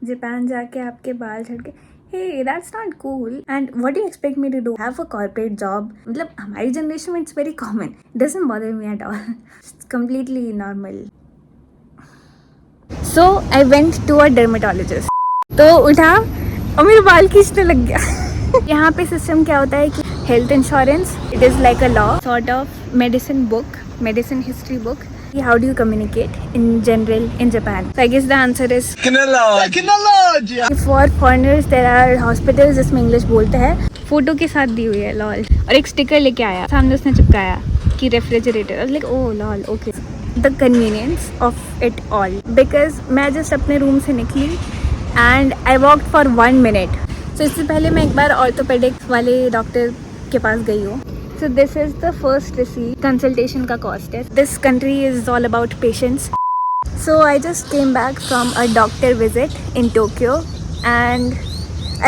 Japan जाके आपके बाल झड़ के, hey, that's not cool. And what do you expect me to do? Have a corporate job? मतलब हमारी जनरेशन में it's very common. It doesn't bother me at all. It's completely normal. So I went to a dermatologist. तो उठा और मेरे बाल खींचने लग गया। यहाँ पे सिस्टम क्या होता है कि health insurance, it is like a law sort of medicine book, medicine history book. How do you communicate in general in Japan? So I guess the answer is technology. For foreigners there are hospitals जिसमें English बोलते हैं. Photo के साथ दी हुई है lol, और एक sticker लेके आया, सामने उसने चिपकाया कि refrigerator. Like oh lol, okay. The convenience of it all, because मैं जस्ट अपने रूम से निकली and I walked for 1 minute. सो इससे पहले मैं एक बार ऑर्थोपेडिक्स वाले डॉक्टर के पास गई हूँ. So this is the first receipt. Consultation का cost है. This country is all about patience. So I just came back from a doctor visit in Tokyo and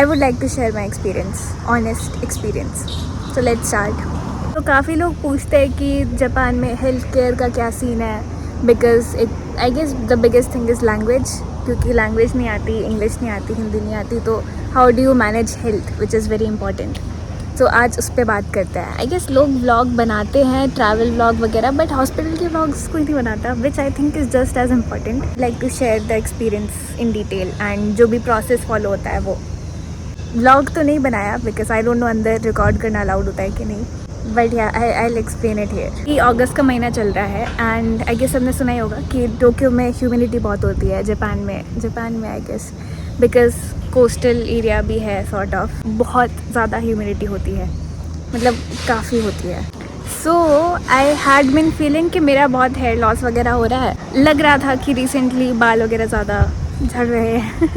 I would like to share my experience, honest experience. So let's start. तो काफ़ी लोग पूछते हैं कि Japan में health care का क्या scene है, because I guess the biggest thing is language. क्योंकि लैंग्वेज नहीं आती, इंग्लिश नहीं आती, हिंदी नहीं आती, तो how do you manage health, which is very important. तो आज उस पर बात करते हैं. आई गेस लोग व्लॉग बनाते हैं, ट्रैवल व्लॉग वगैरह, बट हॉस्पिटल के व्लॉग्स कोई नहीं बनाता, which I think is just as important. Like to share the experience in detail and जो भी प्रोसेस फॉलो होता है वो. व्लॉग तो नहीं बनाया बिकॉज आई डोंट नो अंदर रिकॉर्ड करना अलाउड होता है कि नहीं, बट या I will explain it here. कि अगस्त का महीना चल रहा है एंड आई गेस सबने सुना ही होगा कि टोक्यो में ह्यूमिडिटी बहुत होती है. जापान में I guess because coastal area भी है सॉर्ट ऑफ, बहुत ज़्यादा ह्यूमिडिटी होती है, मतलब काफ़ी होती है. सो आई हैड बीन फीलिंग कि मेरा बहुत हेयर लॉस वगैरह हो रहा है. लग रहा था कि रिसेंटली बाल वगैरह ज़्यादा झड़ रहे हैं.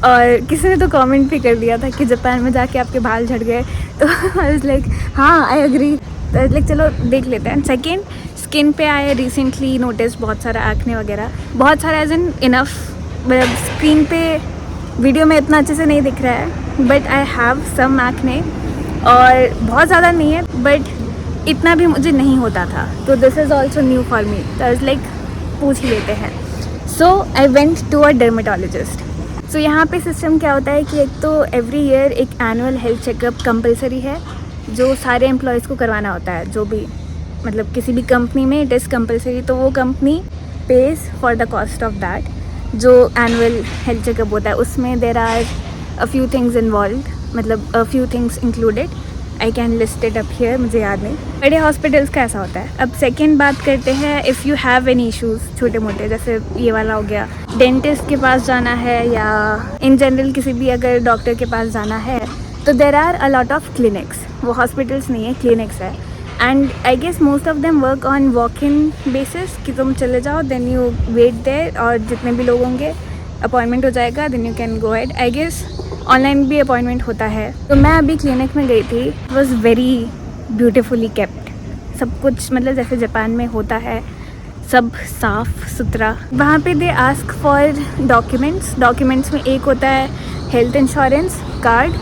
और किसी ने तो कमेंट भी कर दिया था कि जापान में जाके आपके बाल झड़ गए. तो आई वाज लाइक हाँ आई एग्री. लाइक चलो देख लेते हैं. सेकेंड, स्किन पे आए रिसेंटली नोटिस बहुत सारा एक्ने वगैरह, बहुत सारा एज इन इनफ, मतलब स्क्रीन पे वीडियो में इतना अच्छे से नहीं दिख रहा है, but I have some acne, और बहुत ज़्यादा नहीं है बट इतना भी मुझे नहीं होता था. तो this is also new for me. तो लाइक पूछ ही लेते हैं. So I went to a dermatologist. So यहाँ पे सिस्टम क्या होता है कि एक तो एवरी ईयर एक एनुअल हेल्थ चेकअप कंपलसरी है जो सारे एम्प्लॉयज़ को करवाना होता है. जो भी मतलब किसी भी कंपनी में इट इज़ कंपलसरी, तो वो company pays for the cost of that. जो एनुअल हेल्थ चेकअप होता है उसमें there are a few things involve, मतलब a few things included. I can list it up here, मुझे याद नहीं. बड़े हॉस्पिटल्स का ऐसा होता है. अब सेकेंड बात करते हैं, if you have any issues छोटे मोटे, जैसे ये वाला हो गया, डेंटिस्ट के पास जाना है या इन जनरल किसी भी अगर डॉक्टर के पास जाना है, तो there are a lot of clinics. वो हॉस्पिटल्स नहीं है, क्लिनिक्स है. And I guess most of them work on walk in basis कि तुम चले जाओ, देन यू वेट देयर, और जितने भी लोग होंगे अपॉइंटमेंट हो जाएगा, then you can go ahead. I guess online भी अपॉइंटमेंट होता है. तो मैं अभी क्लिनिक में गई थी. It was very beautifully kept. सब कुछ मतलब जैसे जापान में होता है, सब साफ़ सुथरा. वहाँ पे दे आस्क फॉर डॉक्यूमेंट्स में एक होता है हेल्थ इंश्योरेंस कार्ड.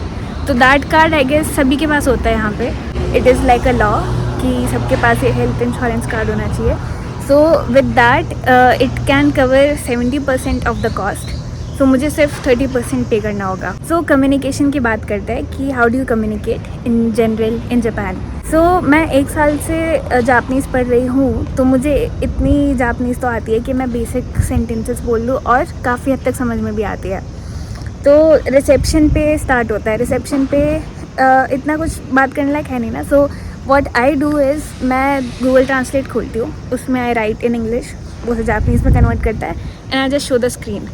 तो दैट कार्ड आई गेस सभी के पास होता है यहाँ पे. It is like a law कि सबके पास ये हेल्थ इंश्योरेंस कार्ड होना चाहिए. So with that it can cover 70% of the cost. So मुझे सिर्फ 30% पे करना होगा. सो कम्युनिकेशन की बात करते हैं कि how do you communicate in general in Japan. So मैं 1 साल से जापनीज़ पढ़ रही हूँ, तो मुझे इतनी जापनीज़ तो आती है कि मैं बेसिक सेंटेंसेस बोल लूँ और काफ़ी हद तक समझ में भी आती है. तो रिसेप्शन पे स्टार्ट होता है. रिसेप्शन पे इतना कुछ बात करने लायक है नहीं ना. So what I do is मैं गूगल ट्रांसलेट खोलती हूँ, उसमें आई राइट इन इंग्लिश, वो जापनीज़ में कन्वर्ट करता है, and I just show the screen.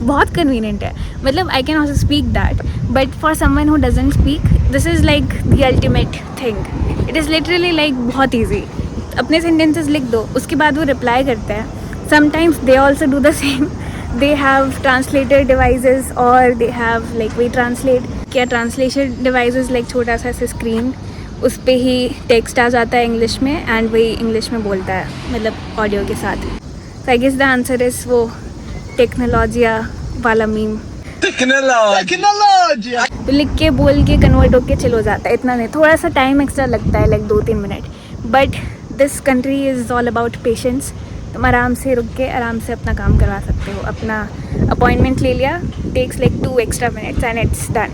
बहुत कन्वीनियंट है. मतलब I can also speak that, but for someone who doesn't speak this is like the ultimate thing. It is literally like बहुत easy. अपने sentences लिख दो, उसके बाद वो रिप्लाई करते हैं. Sometimes they also do the same. They have translator devices और they have like we translate. क्या ट्रांसलेशन डिवाइसेस लाइक छोटा सा ऐसे स्क्रीन, उस पर ही टेक्स्ट आ जाता है इंग्लिश में एंड वही इंग्लिश में बोलता है, मतलब ऑडियो के साथ. So I guess the answer is वो टेक्नोलॉजिया वाला मीम. टेक्नोलॉजी तो लिख के बोल के कन्वर्ट होके चलो जाता है. इतना नहीं, थोड़ा सा टाइम एक्स्ट्रा लगता है, like 2-3 minute. But this country is all about patience. तुम आराम से रुक के आराम से अपना काम करवा सकते हो। अपना अपॉइंटमेंट ले लिया, takes like 2 extra minutes and it's done.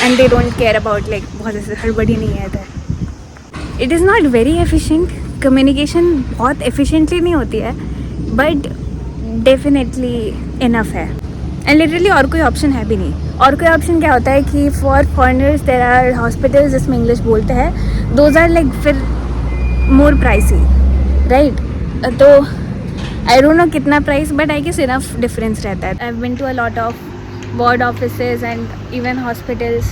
And they don't care about like बहुत ऐसे हड़बड़ी नहीं है इधर। It is not very efficient, communication बहुत एफिशिएंटली नहीं होती है, बट डेफिनेटली इनफ है। एंड लिटरली और कोई ऑप्शन है भी नहीं। और कोई ऑप्शन क्या होता है कि for foreigners there are hospitals जिसमें इंग्लिश बोलते हैं, दोज आर लाइक फिर मोर प्राइसी, राइट? तो आई डोंट नो कितना price, but I guess enough difference रहता है। I have been to a lot of ward offices and even hospitals,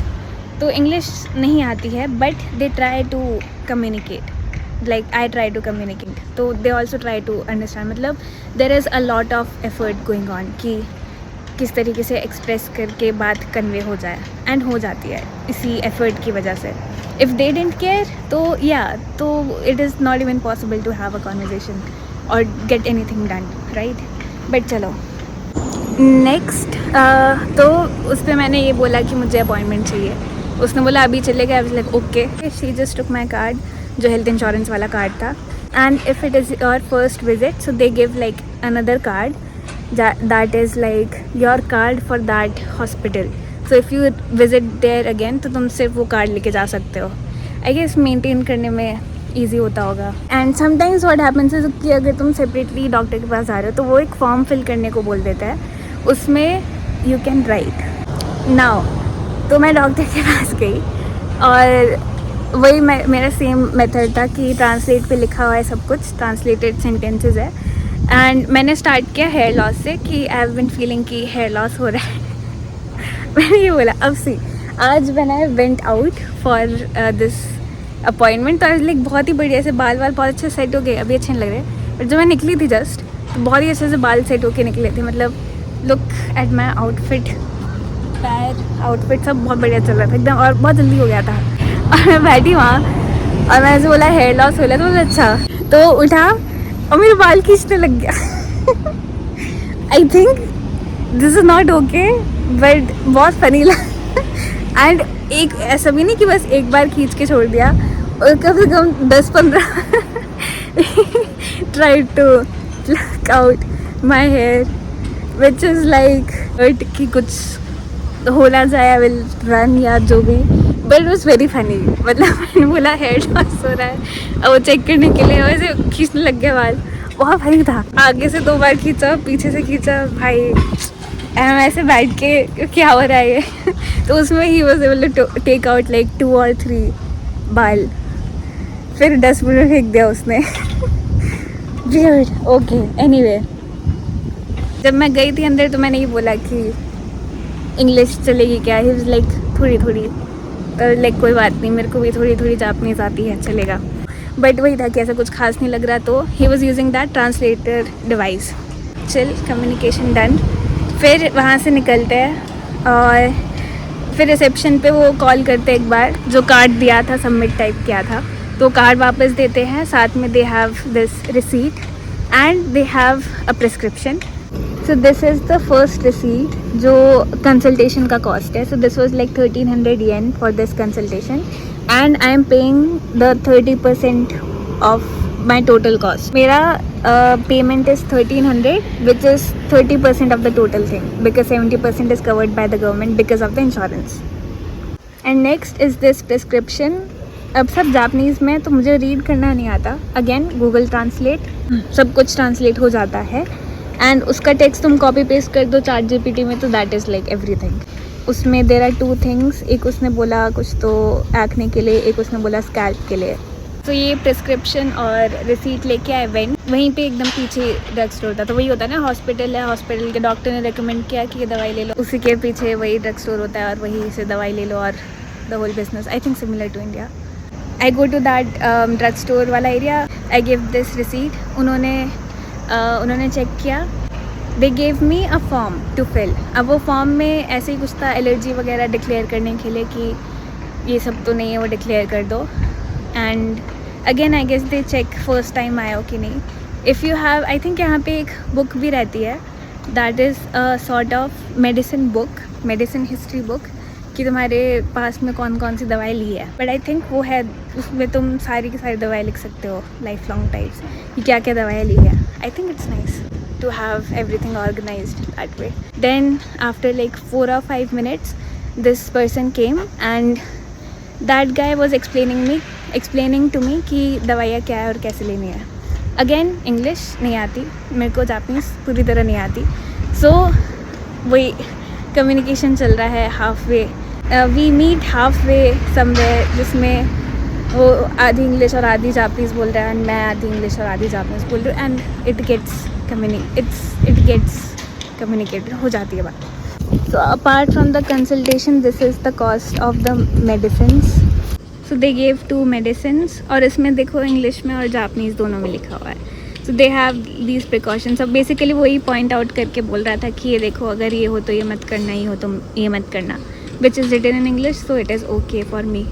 तो English नहीं आती है, but they try to communicate like I try to communicate, तो they also try to understand. मतलब there is a lot of effort going on कि किस तरीके से एक्सप्रेस करके बात कन्वे हो जाए, एंड हो जाती है इसी एफर्ट की वजह से। इफ़ दे डेंट केयर तो तो it is not even possible to have a conversation और get anything done, right? But चलो नेक्स्ट, तो उस पर मैंने ये बोला कि मुझे अपॉइंटमेंट चाहिए। उसने बोला अभी चलेगा। I was like okay. She just took my card, जो हेल्थ इंश्योरेंस वाला कार्ड था, and if it is your first visit so they give like another card that is like your card for that hospital. So if you visit there again तो तुम सिर्फ वो card लेके जा सकते हो। आई गेस मेंटेन करने में ईजी होता होगा। And sometimes what happens is कि अगर तुम सेपरेटली डॉक्टर के पास जा रहे हो तो वो एक फॉर्म फिल करने को बोल देता है, उसमें यू कैन राइट नाउ। तो मैं डॉक्टर के पास गई और वही मेरा सेम मेथड था कि ट्रांसलेट पे लिखा हुआ है सब कुछ, ट्रांसलेटेड सेंटेंसेस है। एंड मैंने स्टार्ट किया हेयर लॉस से कि आई हैव बीन फीलिंग कि हेयर लॉस हो रहा है। मैंने ये बोला अब सी आज when I went out for this appointment तो लाइक बहुत ही बढ़िया से बाल बहुत अच्छे सेट हो गए, अभी अच्छे नहीं लग रहे, बट जब मैं निकली थी जस्ट तो बहुत ही अच्छे से बाल सेट होके निकले थे। मतलब लुक एट माई आउटफिट, पैर आउटफिट सब बहुत बढ़िया चल रहा था एकदम, और बहुत जल्दी हो गया था। और मैं बैठी वहाँ और मैंने ऐसे बोला हेयर लॉस हो रहा था, तो अच्छा, तो उठा और मेरे बाल खींचने लग गया। I think this is not okay, but बहुत फनी लगा। एंड एक ऐसा भी नहीं कि बस एक बार खींच के छोड़ दिया, और कम से कम 10-15 try to pluck out my hair which is like कि कुछ हो ना जाए, आई विल रन या जो भी, but it was very funny. मतलब मैंने बोला हेयर लॉस हो रहा है और वो चेक करने के लिए वैसे खींचने लग गया बाल, बहुत फनी था। आगे से 2 बार खींचा, पीछे से खींचा, भाई ऐसे बैठ के क्या हो रहा है ये। तो उसमें ही was able to take out like 2 or 3 बाल, फिर डस्टबिन में फेंक दिया उसने। वियर्ड। ओके, एनीवे जब मैं गई थी अंदर तो मैंने ये बोला कि इंग्लिश चलेगी क्या? ही वाज लाइक थोड़ी लाइक कोई बात नहीं, मेरे को भी थोड़ी जापानीज़ आती है, चलेगा। बट वही था कि ऐसा कुछ खास नहीं लग रहा, तो he was using that translator device. Chill, communication done. फिर वहाँ से निकलते हैं और फिर रिसेप्शन पे वो कॉल करते एक बार, जो कार्ड दिया था सबमिट टाइप किया था, तो कार्ड वापस देते हैं, साथ में they have this receipt and they have a prescription. So this is the first receipt जो कंसल्टेशन का कॉस्ट है। So this was like 1300 yen for this consultation and I am paying the 30% of my total cost. मेरा payment is 1300 which is 30% of the total thing, because 70% is covered by the government because of the insurance. And next is this prescription. अब सब Japanese में, तो मुझे read करना नहीं आता। Again Google translate, सब कुछ ट्रांसलेट हो जाता है एंड उसका टेक्स्ट तुम कॉपी पेस्ट कर दो चैट जीपीटी में, तो दैट इज़ लाइक एवरीथिंग। उसमें देयर आर 2 थिंग्स, एक उसने बोला कुछ तो एक्ने के लिए, एक उसने बोला स्कैल्प के लिए। तो ये प्रिस्क्रिप्शन और रिसीट लेके आए वेंट, वहीं पे एकदम पीछे ड्रग स्टोर था। तो वही होता है ना, हॉस्पिटल है, हॉस्पिटल के डॉक्टर ने रिकमेंड किया कि ये दवाई ले लो, उसी के पीछे वही ड्रग स्टोर होता है और वहीं से दवाई ले लो, और the whole business I think similar to India. I go to that drug store वाला area, I give this receipt. उन्होंने चेक किया, they gave me a form to fill. अब वो फॉर्म में ऐसे ही कुछ था एलर्जी वगैरह डिक्लेयर करने के लिए कि ये सब तो नहीं है, वो डिक्लेयर कर दो। And again I guess they check first time आए हो कि नहीं। If you have, I think यहाँ पे एक बुक भी रहती है, that is a sort of medicine book, medicine history book, कि तुम्हारे पास में कौन कौन सी दवाई ली है। बट आई थिंक वो है, उसमें तुम सारी की सारी दवाई लिख सकते हो लाइफ लॉन्ग टाइप्स, कि क्या क्या दवाई ली है। I think it's nice to have everything organized that way. Then after like 4 or 5 minutes, this person came and that guy was explaining to me कि दवाइयाँ क्या है और कैसे लेनी है. Again English नहीं आती मेरे को, जापानीज पूरी तरह नहीं आती. So वही कम्युनिकेशन चल रहा है half way. We meet half way somewhere, जिसमें वो आधी इंग्लिश और आधी जापानीज बोल रहा है एंड मैं आधी इंग्लिश और आधी जापानीज बोल रही हूँ, एंड इट गेट्स कम्युनिकेटेड हो जाती है बात. So apart from the consultation, this is the cost of the medicines. So they gave 2 medicines और इसमें देखो इंग्लिश में और जापानीज दोनों में लिखा हुआ है. So they have these precautions. अब बेसिकली वही पॉइंट आउट करके बोल रहा था कि ये देखो अगर ये हो तो ये मत करना, ये हो तो ये मत करना, which is written in English, so it is okay for me.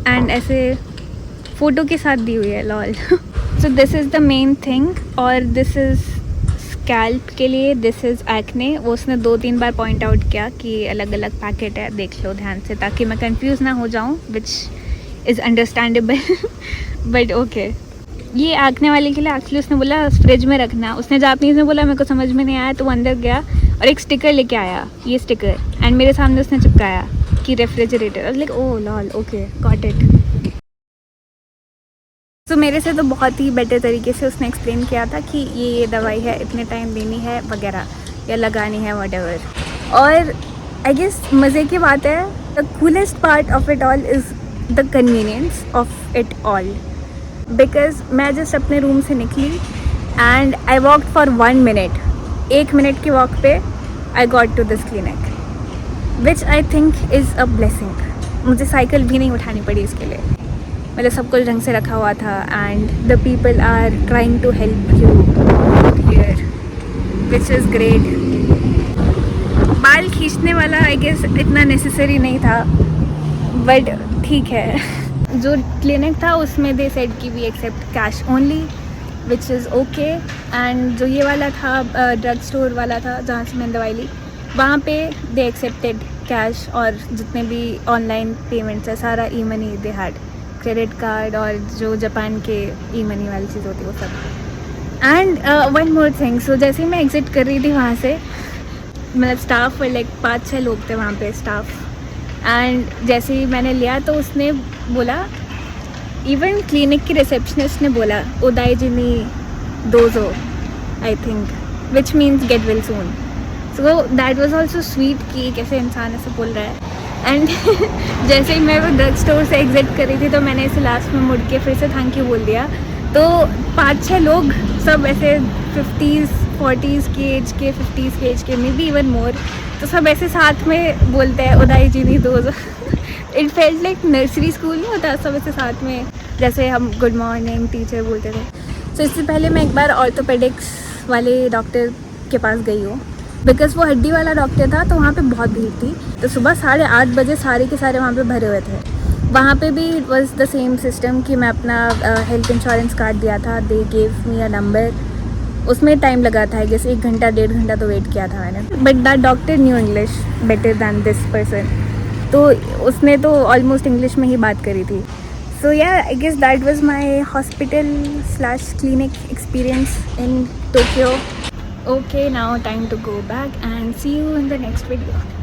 And ऐसे फ़ोटो के साथ दी हुई है, lol. So this is the main thing. और this is स्कैल्प के लिए, दिस इज़ एक्ने. वो उसने 2-3 बार पॉइंट आउट किया कि अलग अलग पैकेट है, देख लो ध्यान से, ताकि मैं कंफ्यूज ना हो जाऊँ, which is understandable. But okay. ये एक्ने वाले के लिए एक्चुअली उसने बोला फ्रिज में रखना. उसने जापानीज़ में बोला, मेरे को समझ में नहीं आया, तो अंदर गया और एक स्टिकर लेके आया, ये स्टिकर, एंड मेरे सामने उसने चिपकाया कि refrigerator. Like oh lol, okay got it. तो मेरे से तो बहुत ही बेटर तरीके से उसने एक्सप्लेन किया था कि ये दवाई है, इतने टाइम देनी है वगैरह, या लगानी है वटेवर. और आई गेस मज़े की बात है, the coolest part of it all is the convenience of it all. Because मैं जस्ट अपने रूम से निकली and I walk for 1 minute. 1 minute की वॉक पे I got to this clinic, which I think is a blessing. मुझे cycle भी नहीं उठानी पड़ी इसके लिए. मतलब सब कुछ ढंग से रखा हुआ था and the people are trying to help you here, which is great. बाल खींचने वाला आई गेस इतना नेसेसरी नहीं था, बट ठीक है. जो क्लिनिक था उसमें दे सेड कि we accept cash only, which is okay. एंड जो ये वाला था ड्रग स्टोर वाला था जहाँ से मैंने दवाई ली, वहाँ पे दे एक्सेप्टेड कैश, और जितने भी ऑनलाइन पेमेंट्स है सारा e money they had, credit card और जो जापान के ई मनी वाली चीज़ होती है वो सब. And one more thing. So जैसे ही मैं एग्ज़िट कर रही थी वहाँ से, मतलब स्टाफ लाइक 5-6 लोग थे वहाँ पे स्टाफ, एंड जैसे ही मैंने लिया तो उसने बोला, इवन क्लिनिक की रिसेप्शनिस्ट ने बोला ओदाइजिनी दोजो I think, which means get well soon. So that was also sweet कि कैसे इंसान ऐसे बोल रहा है. एंड जैसे ही मैं वो ड्रग स्टोर से एग्ज़िट कर रही थी तो मैंने इसे लास्ट में मुड़ के फिर से थैंक यू बोल दिया. तो 5-6 लोग सब ऐसे 50s 40s की एज के, 50s के एज के, मे बी इवन मोर, तो सब ऐसे साथ में बोलते हैं उदाई जी नहीं दो. It felt like nursery school नहीं होता, सब ऐसे साथ में जैसे हम गुड मॉर्निंग टीचर बोलते थे. तो इससे पहले मैं एक बार ऑर्थोपेडिक्स वाले डॉक्टर के पास गई हूँ, बिकॉज वो हड्डी वाला डॉक्टर था, तो वहाँ पे बहुत भीड़ थी. तो सुबह 8:30 बजे सारे के सारे वहाँ पे भरे हुए थे. वहाँ पे भी it was the same system कि मैं अपना हेल्थ इंश्योरेंस कार्ड दिया था, दे गेव मी अ नंबर. उसमें टाइम लगा था, जैसे 1 घंटा 1.5 घंटा तो वेट किया था मैंने. But that doctor new English better than this person, तो उसने तो ऑलमोस्ट इंग्लिश में ही बात करी थी. So yeah I guess that was my hospital clinic experience in Tokyo. Okay, now time to go back and see you in the next video.